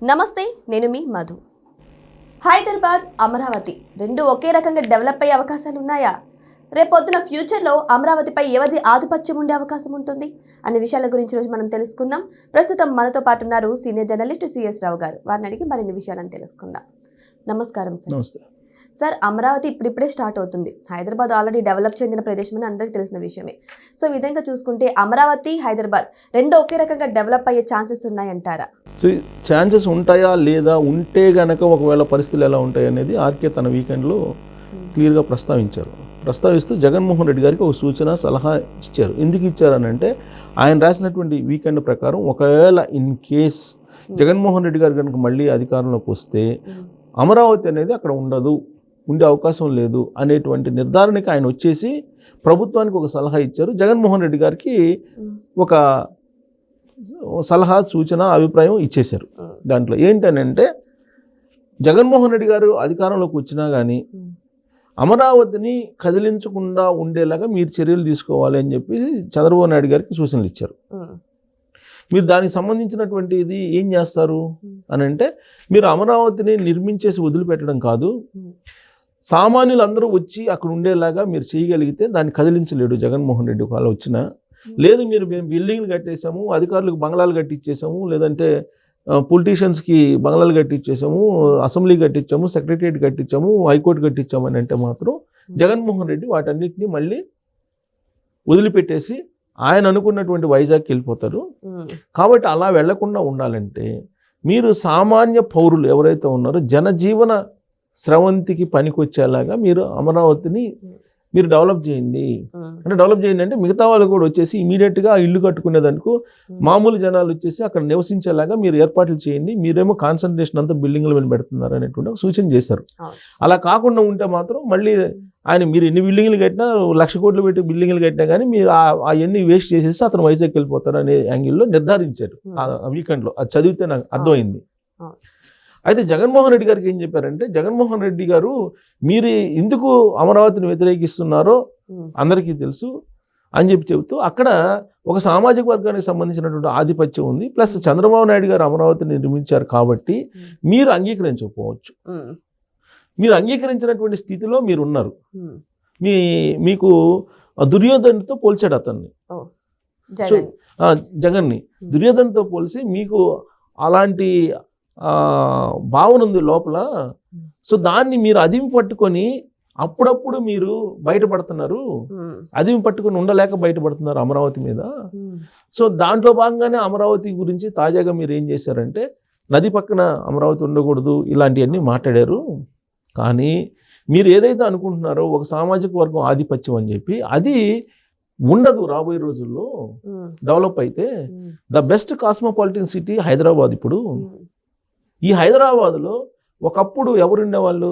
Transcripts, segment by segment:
నమస్తే, నేను మీ మధు. హైదరాబాద్, అమరావతి రెండు ఒకే రకంగా డెవలప్ అయ్యే అవకాశాలు ఉన్నాయా? రేపొద్దున ఫ్యూచర్లో అమరావతిపై ఎవరిది ఆధిపత్యం ఉండే అవకాశం ఉంటుంది అనే విషయాల గురించి రోజు మనం తెలుసుకుందాం. ప్రస్తుతం మనతో పాటు ఉన్నారు సీనియర్ జర్నలిస్ట్ సిఎస్ రావు గారు. వారిని అడిగి మరిన్ని విషయాలను తెలుసుకుందాం. నమస్కారం సార్. నమస్తే సార్, అమరావతి ఇప్పుడిప్పుడే స్టార్ట్ అవుతుంది. హైదరాబాద్ ఆల్రెడీ డెవలప్ చెందిన ప్రదేశం అని అందరికీ తెలిసిన విషయమే. సో ఈ విధంగా చూసుకుంటే అమరావతి, హైదరాబాద్ రెండు ఒకే రకంగా డెవలప్ అయ్యే ఛాన్సెస్ ఉన్నాయంటారా? సో ఛాన్సెస్ ఉంటాయా లేదా, ఉంటే గనక ఒకవేళ పరిస్థితులు ఎలా ఉంటాయి అనేది ఆర్కే తన వీకెండ్లో క్లియర్గా ప్రస్తావిస్తూ జగన్మోహన్ రెడ్డి గారికి ఒక సూచన సలహా ఇచ్చారు. ఎందుకు ఇచ్చారనంటే ఆయన రాసినటువంటి వీకెండ్ ప్రకారం ఒకవేళ ఇన్ కేస్ జగన్మోహన్ రెడ్డి గారు కనుక మళ్ళీ అధికారంలోకి వస్తే అమరావతి అనేది అక్కడ ఉండే అవకాశం లేదు అనేటువంటి నిర్ధారణకి ఆయన వచ్చేసి ప్రభుత్వానికి ఒక సలహా ఇచ్చారు. జగన్మోహన్ రెడ్డి గారికి ఒక సలహా, సూచన, అభిప్రాయం ఇచ్చేశారు. దాంట్లో ఏంటనంటే జగన్మోహన్ రెడ్డి గారు అధికారంలోకి వచ్చినా కానీ అమరావతిని కదిలించకుండా ఉండేలాగా మీరు చర్యలు తీసుకోవాలి అని చెప్పేసి చంద్రబాబు నాయుడు గారికి సూచనలు ఇచ్చారు. మీరు దానికి సంబంధించినటువంటి ఇది ఏం చేస్తారు అని అంటే, మీరు అమరావతిని నిర్మించేసి వదిలిపెట్టడం కాదు, సామాన్యులు అందరూ వచ్చి అక్కడ ఉండేలాగా మీరు చేయగలిగితే దాన్ని కదిలించలేడు జగన్మోహన్ రెడ్డి ఒకవేళ వచ్చినా. లేదు మేము బిల్డింగ్లు కట్టేసాము, అధికారులకు బంగ్లాలు కట్టించేసాము, లేదంటే పొలిటీషియన్స్కి బంగ్లాలు కట్టించేసాము, అసెంబ్లీ కట్టించాము, సెక్రటరియట్ కట్టించాము, హైకోర్టు కట్టించాము అని అంటే మాత్రం జగన్మోహన్ రెడ్డి వాటన్నిటిని మళ్ళీ వదిలిపెట్టేసి ఆయన అనుకున్నటువంటి వైజాగ్కి వెళ్ళిపోతారు. కాబట్టి అలా వెళ్లకుండా ఉండాలంటే మీరు సామాన్య పౌరులు ఎవరైతే ఉన్నారో జనజీవన స్రవంతికి పనికొచ్చేలాగా మీరు అమరావతిని మీరు డెవలప్ చేయండి. అంటే మిగతా వాళ్ళు కూడా వచ్చేసి ఇమీడియట్గా ఇల్లు కట్టుకునేదానికి మామూలు జనాలు వచ్చేసి అక్కడ నివసించేలాగా మీరు ఏర్పాట్లు చేయండి. మీరేమో కాన్సన్ట్రేషన్ అంతా బిల్డింగ్ల మీద పెడుతున్నారు అనేటువంటి ఒక సూచన చేశారు. అలా కాకుండా ఉంటే మాత్రం మళ్ళీ ఆయన మీరు ఎన్ని బిల్డింగ్లు కట్టినా, 1,00,000 కోట్లు పెట్టి బిల్డింగ్లు కట్టినా కానీ మీరు అవన్నీ వేస్ట్ చేసేసి అతను వైజాగ్కి వెళ్ళిపోతారు అనే యాంగిల్లో నిర్ధారించారు ఆ వీకెండ్లో. అది చదివితే నాకు అర్థమైంది. అయితే జగన్మోహన్ రెడ్డి గారికి ఏం చెప్పారంటే, జగన్మోహన్ రెడ్డి గారు మీరు ఎందుకు అమరావతిని వ్యతిరేకిస్తున్నారో అందరికీ తెలుసు అని చెబుతూ అక్కడ ఒక సామాజిక వర్గానికి సంబంధించినటువంటి ఆధిపత్యం ఉంది, ప్లస్ చంద్రబాబు నాయుడు గారు అమరావతిని నిర్మించారు కాబట్టి మీరు అంగీకరించకపోవచ్చు. మీరు అంగీకరించినటువంటి స్థితిలో మీరు ఉన్నారు. మీకు దుర్యోధనుడితో పోల్చాడు అతన్ని, జగన్ని దుర్యోధనుడితో పోల్చి మీకు అలాంటి భావన ఉంది లోపల. సో దాన్ని మీరు అదిమి పట్టుకొని అప్పుడప్పుడు మీరు బయటపడుతున్నారు, అదిమి పట్టుకొని ఉండలేక బయటపడుతున్నారు అమరావతి మీద. సో దాంట్లో భాగంగానే అమరావతి గురించి తాజాగా మీరు ఏం చేశారంటే, నది పక్కన అమరావతి ఉండకూడదు ఇలాంటివన్నీ మాట్లాడారు. కానీ మీరు ఏదైతే అనుకుంటున్నారో ఒక సామాజిక వర్గం ఆధిపత్యం అని చెప్పి అది ఉండదు. రాబోయే రోజుల్లో డెవలప్ అయితే the best cosmopolitan city Hyderabad. ఇప్పుడు ఈ హైదరాబాద్లో ఒకప్పుడు ఎవరు ఉండేవాళ్ళు?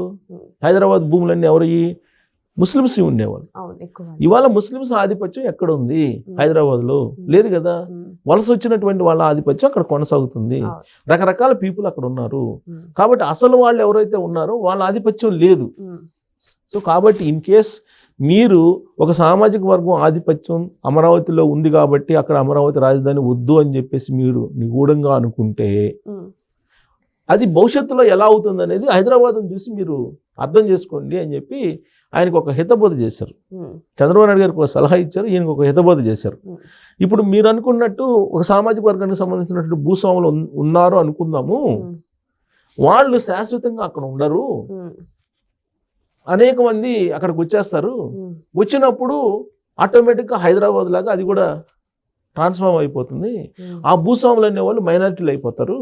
హైదరాబాద్ భూములన్నీ ఎవరు? ముస్లిమ్స్ ఉండేవాళ్ళు. ఇవాళ ముస్లిమ్స్ ఆధిపత్యం ఎక్కడ ఉంది? హైదరాబాద్లో లేదు కదా. వలస వచ్చినటువంటి వాళ్ళ ఆధిపత్యం అక్కడ కొనసాగుతుంది. రకరకాల పీపుల్ అక్కడ ఉన్నారు. కాబట్టి అసలు వాళ్ళు ఎవరైతే ఉన్నారో వాళ్ళ ఆధిపత్యం లేదు. సో కాబట్టి ఇన్ కేస్ మీరు ఒక సామాజిక వర్గం ఆధిపత్యం అమరావతిలో ఉంది కాబట్టి అక్కడ అమరావతి రాజధాని వద్దు అని చెప్పేసి మీరు నిగూఢంగా అనుకుంటే అది భవిష్యత్తులో ఎలా అవుతుంది అనేది హైదరాబాద్ను చూసి మీరు అర్థం చేసుకోండి అని చెప్పి ఆయనకు ఒక హితబోధ చేశారు. చంద్రబాబు నాయుడు గారికి ఒక సలహా ఇచ్చారు, ఈయనకు ఒక హితబోధ చేశారు. ఇప్పుడు మీరు అనుకున్నట్టు ఒక సామాజిక వర్గానికి సంబంధించినటువంటి భూస్వాములు ఉన్నారు అనుకుందాము, వాళ్ళు శాశ్వతంగా అక్కడ ఉండరు. అనేక మంది అక్కడికి వచ్చేస్తారు. వచ్చినప్పుడు ఆటోమేటిక్గా హైదరాబాద్ లాగా అది కూడా ట్రాన్స్ఫార్మ్ అయిపోతుంది. ఆ భూస్వాములు అనేవాళ్ళు మైనారిటీలు అయిపోతారు.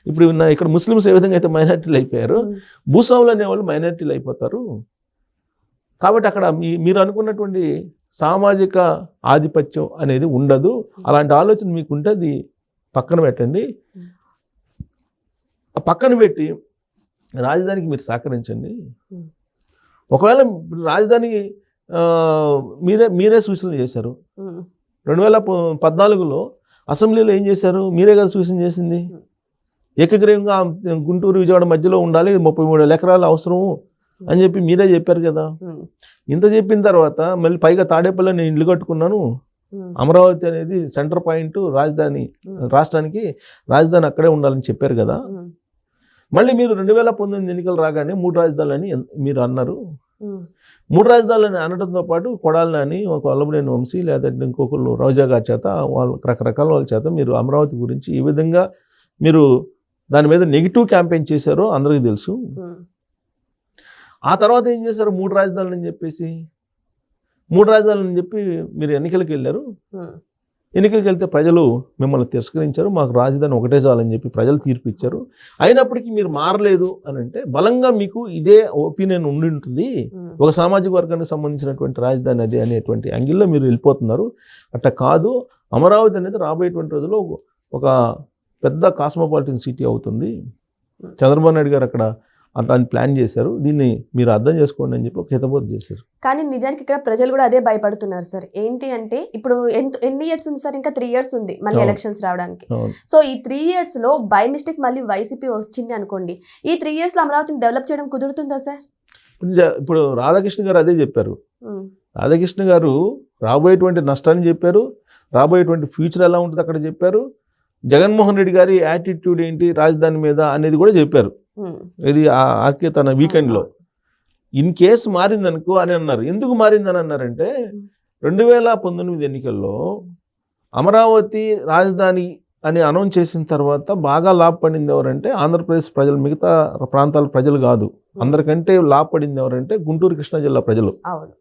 ఇప్పుడు ఇక్కడ ముస్లిమ్స్ ఏ విధంగా అయితే మైనారిటీలు అయిపోయారు, భూస్వాములు అనేవాళ్ళు మైనారిటీలు అయిపోతారు. కాబట్టి అక్కడ మీరు అనుకున్నటువంటి సామాజిక ఆధిపత్యం అనేది ఉండదు. అలాంటి ఆలోచన మీకు ఉంటే అది పక్కన పెట్టండి. పక్కన పెట్టి రాజధానికి మీరు సహకరించండి. ఒకవేళ రాజధాని మీరే సూచనలు చేశారు. 2014లో అసెంబ్లీలో ఏం చేశారు? మీరే కదా సూచన చేసింది. ఏకగ్రీవంగా గుంటూరు విజయవాడ మధ్యలో ఉండాలి, 33,000 ఎకరాలు అవసరం అని చెప్పి మీరే చెప్పారు కదా. ఇంత చెప్పిన తర్వాత మళ్ళీ పైగా తాడేపల్లిలో నేను ఇల్లు కట్టుకున్నాను, అమరావతి అనేది సెంటర్ పాయింట్, రాజధాని, రాష్ట్రానికి రాజధాని అక్కడే ఉండాలని చెప్పారు కదా. మళ్ళీ మీరు 2019 ఎన్నికలు రాగానే 3 రాజధానులని మీరు అన్నారు. ఉమ్, 3 రాజధానులని అనడంతో పాటు కొడాలని ఒక వల్లభనేని వంశీ లేదా ఇంకొకరు రోజా గారి చేత వాళ్ళ రకరకాల వాళ్ళ చేత మీరు అమరావతి గురించి ఈ విధంగా మీరు దాని మీద నెగిటివ్ క్యాంపెయిన్ చేశారో అందరికీ తెలుసు. ఉమ్, ఆ తర్వాత ఏం చేశారు? 3 రాజధానులు అని చెప్పేసి 3 రాజధానులు అని చెప్పి మీరు ఎన్నికలకు వెళ్ళారు. ఉమ్, ఎన్నికలకు వెళ్తే ప్రజలు మిమ్మల్ని తిరస్కరించారు. మాకు రాజధాని ఒకటే చాలని చెప్పి ప్రజలు తీర్పు ఇచ్చారు. అయినప్పటికీ మీరు మారలేదు అని అంటే బలంగా మీకు ఇదే ఒపీనియన్ ఉండి ఉంటుంది. ఉమ్, ఒక సామాజిక వర్గానికి సంబంధించినటువంటి రాజధాని అది అనేటువంటి యాంగిల్లో మీరు వెళ్ళిపోతున్నారు. అట్లా కాదు, అమరావతి అనేది రాబోయేటువంటి రోజుల్లో ఒక పెద్ద కాస్మోపాలిటన్ సిటీ అవుతుంది. చంద్రబాబు నాయుడు గారు అక్కడ అట్లాంటి ప్లాన్ చేశారు. దీన్ని మీరు అర్థం చేసుకోండి అని చెప్పి ఒక హితబోధ చేశారు. కానీ నిజానికి ఇక్కడ ప్రజలు కూడా అదే భయపడుతున్నారు సార్. ఏంటి అంటే ఇప్పుడు ఎన్ని ఇయర్స్ ఉంది సార్? ఇంకా 3 years ఉంది మళ్ళీ అవును. ఎలక్షన్స్ రావడానికి. అవును. సో ఈ 3 years లో బై మిస్టేక్ మళ్ళీ వైసీపీ వచ్చింది అనుకోండి, ఈ 3 years లో అమరావతిని డెవలప్ చేయడం కుదురుతుందా సార్? ఇప్పుడు రాధాకృష్ణ గారు అదే చెప్పారు. ఉమ్, రాధాకృష్ణ గారు రాబోయేటువంటి నష్టాన్ని చెప్పారు, రాబోయేటువంటి ఫ్యూచర్ ఎలా ఉంటుంది అక్కడ చెప్పారు, జగన్మోహన్ రెడ్డి గారి యాటిట్యూడ్ ఏంటి రాజధాని మీద అనేది కూడా చెప్పారు. ఉమ్, ఇది ఆర్కే తన వీకెండ్లో. ఇన్ కేసు మారిందనుకో అని అన్నారు. ఎందుకు మారిందని అన్నారంటే 2019 ఎన్నికల్లో అమరావతి రాజధాని అని అనౌన్స్ చేసిన తర్వాత బాగా లాభపడింది ఎవరంటే ఆంధ్రప్రదేశ్ ప్రజలు, మిగతా ప్రాంతాల ప్రజలు కాదు. అందరికంటే లాభపడింది ఎవరంటే గుంటూరు కృష్ణా జిల్లా ప్రజలు. అవును.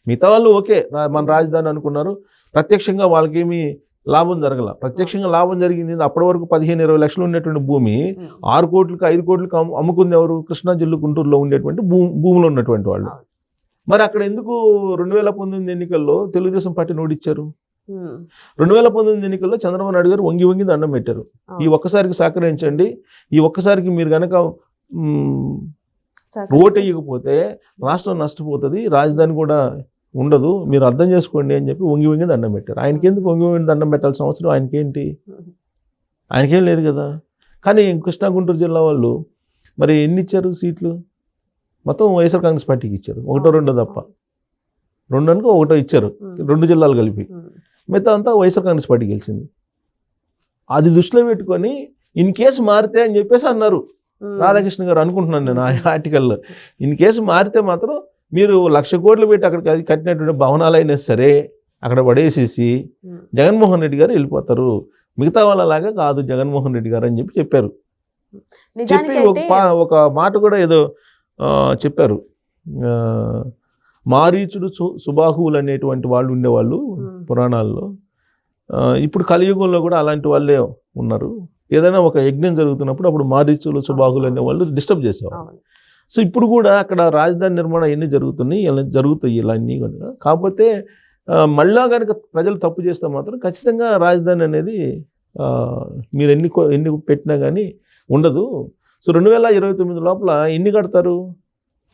మిగతా వాళ్ళు ఓకే మన రాజధాని అనుకున్నారు, ప్రత్యక్షంగా వాళ్ళకేమీ లాభం జరగల. ప్రత్యక్షంగా లాభం జరిగింది అప్పటి వరకు 15-20 లక్షలు ఉన్నటువంటి భూమి 6 కోట్లకు 5 కోట్లకు అమ్ముకుంది ఎవరు? కృష్ణా జిల్లా గుంటూరులో ఉండేటువంటి భూములు ఉన్నటువంటి వాళ్ళు. మరి అక్కడ ఎందుకు 2019 ఎన్నికల్లో తెలుగుదేశం పార్టీని ఓడించారు? 2019 ఎన్నికల్లో చంద్రబాబు నాయుడు గారు వంగి వంగి దండం పెట్టారు. ఈ ఒక్కసారికి సహకరించండి, ఈ ఒక్కసారికి మీరు కనుక ఓటు వేయకపోతే రాష్ట్రం నష్టపోతుంది, రాజధాని కూడా ఉండదు, మీరు అర్థం చేసుకోండి అని చెప్పి వంగి వంగి దండం పెట్టారు. ఆయనకి ఎందుకు వంగి వంగి దండం పెట్టాల్సిన అవసరం ఆయనకేంటి? ఆయనకేం లేదు కదా. కానీ కృష్ణా గుంటూరు జిల్లా వాళ్ళు మరి ఎన్ని ఇచ్చారు సీట్లు? మొత్తం వైఎస్ఆర్ కాంగ్రెస్ పార్టీకి ఇచ్చారు. 1-2 తప్ప, 2 అనుకో 1 ఇచ్చారు, 2 జిల్లాలు కలిపి. మిగతా అంతా వైఎస్ఆర్ కాంగ్రెస్ పార్టీ గెలిచింది. అది దృష్టిలో పెట్టుకొని ఇన్ కేసు మారితే అని చెప్పేసి అన్నారు రాధాకృష్ణ గారు. అనుకుంటున్నాను నేను ఆ ఆర్టికల్లో. ఇన్ కేసు మారితే మాత్రం మీరు 1,00,000 కోట్లు పెట్టి అక్కడ కట్టినటువంటి భవనాలైనా సరే అక్కడ పడేసేసి జగన్మోహన్ రెడ్డి గారు వెళ్ళిపోతారు, మిగతా వాళ్ళలాగా కాదు జగన్మోహన్ రెడ్డి గారు అని చెప్పి చెప్పారు. చెప్పి ఒక మాట కూడా ఏదో చెప్పారు, మారీచుడు సుబాహువులు అనేటువంటి వాళ్ళు ఉండేవాళ్ళు పురాణాల్లో. ఇప్పుడు కలియుగంలో కూడా అలాంటి వాళ్ళే ఉన్నారు. ఏదైనా ఒక యజ్ఞం జరుగుతున్నప్పుడు అప్పుడు మారీచులు సుబాహువులు అనే వాళ్ళు డిస్టర్బ్ చేసేవాళ్ళు. సో ఇప్పుడు కూడా అక్కడ రాజధాని నిర్మాణం ఎన్ని జరుగుతున్నాయి, ఇలా జరుగుతాయి ఇలాన్నీ కూడా. కాకపోతే మళ్ళా కనుక ప్రజలు తప్పు చేస్తే మాత్రం ఖచ్చితంగా రాజధాని అనేది మీరు ఎన్ని పెట్టినా కానీ ఉండదు. సో 2029 లోపల ఎన్ని కడతారు?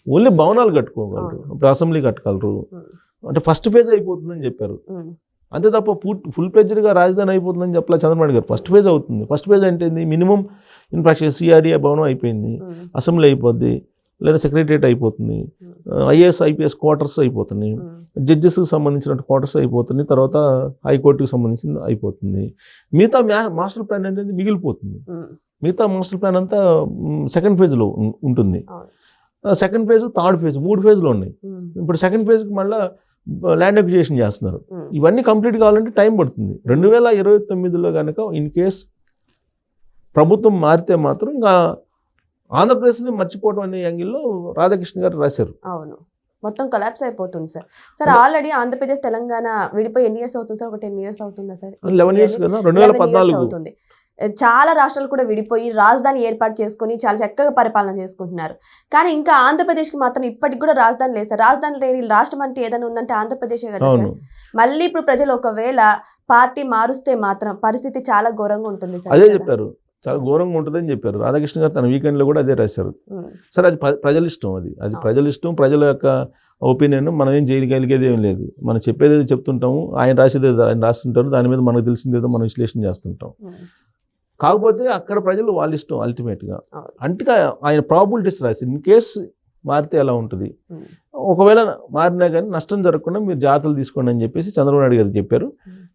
ఓన్లీ భవనాలు కట్టుకోగలరు, ఇప్పుడు అసెంబ్లీ కట్టగలరు. అంటే ఫస్ట్ ఫేజ్ అయిపోతుందని చెప్పారు. అంతే తప్ప ఫుల్ ఫ్లెడ్జ్డ్గా రాజధాని అయిపోతుందని చెప్పలే చంద్రబాబు గారు. ఫస్ట్ ఫేజ్ అవుతుంది. ఫస్ట్ ఫేజ్ అంటే మినిమం ఇన్ఫ్రాస్ట్రక్చర్ సిఆర్డీఏ భవనం అయిపోయింది, అసెంబ్లీ అయిపోద్ది, లేదా సెక్రటరియట్ అయిపోతుంది, ఐఏఎస్ ఐపీఎస్ క్వార్టర్స్ అయిపోతున్నాయి, జడ్జెస్కి సంబంధించిన క్వార్టర్స్ అయిపోతున్నాయి, తర్వాత హైకోర్టుకి సంబంధించింది అయిపోతుంది. మిగతా మాస్టర్ ప్లాన్ అనేది మిగిలిపోతుంది. మిగతా మాస్టర్ ప్లాన్ అంతా సెకండ్ ఫేజ్లో ఉంటుంది. సెకండ్ ఫేజ్, థర్డ్ ఫేజ్, 3 ఫేజ్లు ఉన్నాయి. ఇప్పుడు సెకండ్ ఫేజ్కి మళ్ళీ ల్యాండ్ అక్విజిషన్ చేస్తున్నారు. ఇవన్నీ కంప్లీట్ కావాలంటే టైం పడుతుంది. 2029లో కనుక ఇన్ కేస్ ప్రభుత్వం మారితే మాత్రం ఇంకా ఆంధ్రప్రదేశ్ని మర్చిపోవడం అనే యాంగిల్లో రాధాకృష్ణ గారు రాశారు. అవును, మొత్తం కొలాప్స్ అయిపోతుంది sir. Sir already Andhra Pradesh Telangana విడిపోయి ఎన్ని ఇయర్స్ అవుతుంది సార్? ఒక 10 years అవుతుందా సార్? 11 years కదా, 2014 అవుతుంది. చాలా రాష్ట్రాలు కూడా విడిపోయి రాజధాని ఏర్పాటు చేసుకుని చాలా చక్కగా పరిపాలన చేసుకుంటున్నారు. కానీ ఇంకా ఆంధ్రప్రదేశ్కి మాత్రం ఇప్పటికి కూడా రాజధాని లేదు సార్. రాజధాని లేని రాష్ట్రం అంటే ఏదైనా ఉందంటే ఆంధ్రప్రదేశే కదా సార్. మళ్ళీ ఇప్పుడు ప్రజలు ఒకవేళ పార్టీ మారుస్తే మాత్రం పరిస్థితి చాలా ఘోరంగా ఉంటుంది సార్. అదే చెప్పారు, చాలా ఘోరంగా ఉంటుందని చెప్పారు రాధాకృష్ణ గారు తన వీకెండ్లో కూడా అదే రాశారు. సరే అది ప్రజల ఇష్టం, అది ప్రజల ఇష్టం, ప్రజల యొక్క ఒపీనియన్. మనం ఏం చేయగలిగేది ఏం లేదు. మనం చెప్పేది ఏదో చెప్తుంటాము, ఆయన రాసేది ఆయన రాస్తుంటారు, దాని మీద మనకు తెలిసిందేదో మనం విశ్లేషణ చేస్తుంటాం. కాకపోతే అక్కడ ప్రజలు వాళ్ళ ఇష్టం అల్టిమేట్గా. అంటే ఆయన ప్రాబిలిటీస్ రాసి ఇన్ కేస్ మారితే ఎలా ఉంటుంది, ఒకవేళ మారినా కానీ నష్టం జరగకుండా మీరు జాగ్రత్తలు తీసుకోండి అని చెప్పేసి చంద్రబాబు నాయుడు గారు చెప్పారు.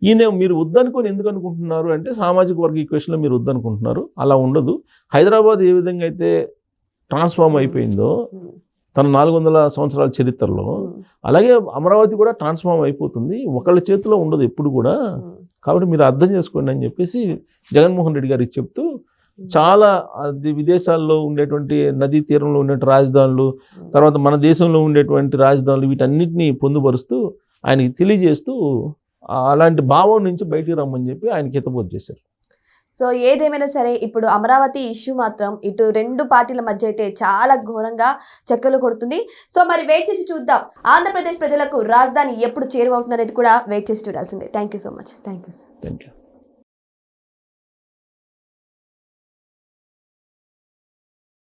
ఈయన మీరు వద్దనుకొని ఎందుకు అనుకుంటున్నారు అంటే సామాజిక వర్గ ఈక్వేషన్లో మీరు వద్దనుకుంటున్నారు. అలా ఉండదు. హైదరాబాద్ ఏ విధంగా అయితే ట్రాన్స్ఫార్మ్ అయిపోయిందో తన 400 సంవత్సరాల చరిత్రలో, అలాగే అమరావతి కూడా ట్రాన్స్ఫార్మ్ అయిపోతుంది. ఒకళ్ళ చేతిలో ఉండదు ఎప్పుడు కూడా. కాబట్టి మీరు అర్థం చేసుకోండి అని చెప్పేసి జగన్మోహన్ రెడ్డి గారికి చెప్తూ చాలా విదేశాల్లో ఉండేటువంటి నదీ తీరంలో ఉండే రాజధానులు, తర్వాత మన దేశంలో ఉండేటువంటి రాజధానులు, వీటన్నిటిని పొందుపరుస్తూ ఆయనకి తెలియజేస్తూ అలాంటి భావం నుంచి బయటికి రమ్మని చెప్పి ఆయనకి హితబోధ చేశారు. సో ఏదేమైనా సరే ఇప్పుడు అమరావతి ఇష్యూ మాత్రం ఇటు రెండు పార్టీల మధ్య అయితే చాలా ఘోరంగా చక్కర్లు కొడుతుంది. సో మరి వెయిట్ చేసి చూద్దాం. ఆంధ్రప్రదేశ్ ప్రజలకు రాజధాని ఎప్పుడు చేరువవుతుంది అనేది కూడా వెయిట్ చేసి చూడాల్సిందే. Thank you so much. Thank you sir. Thank you.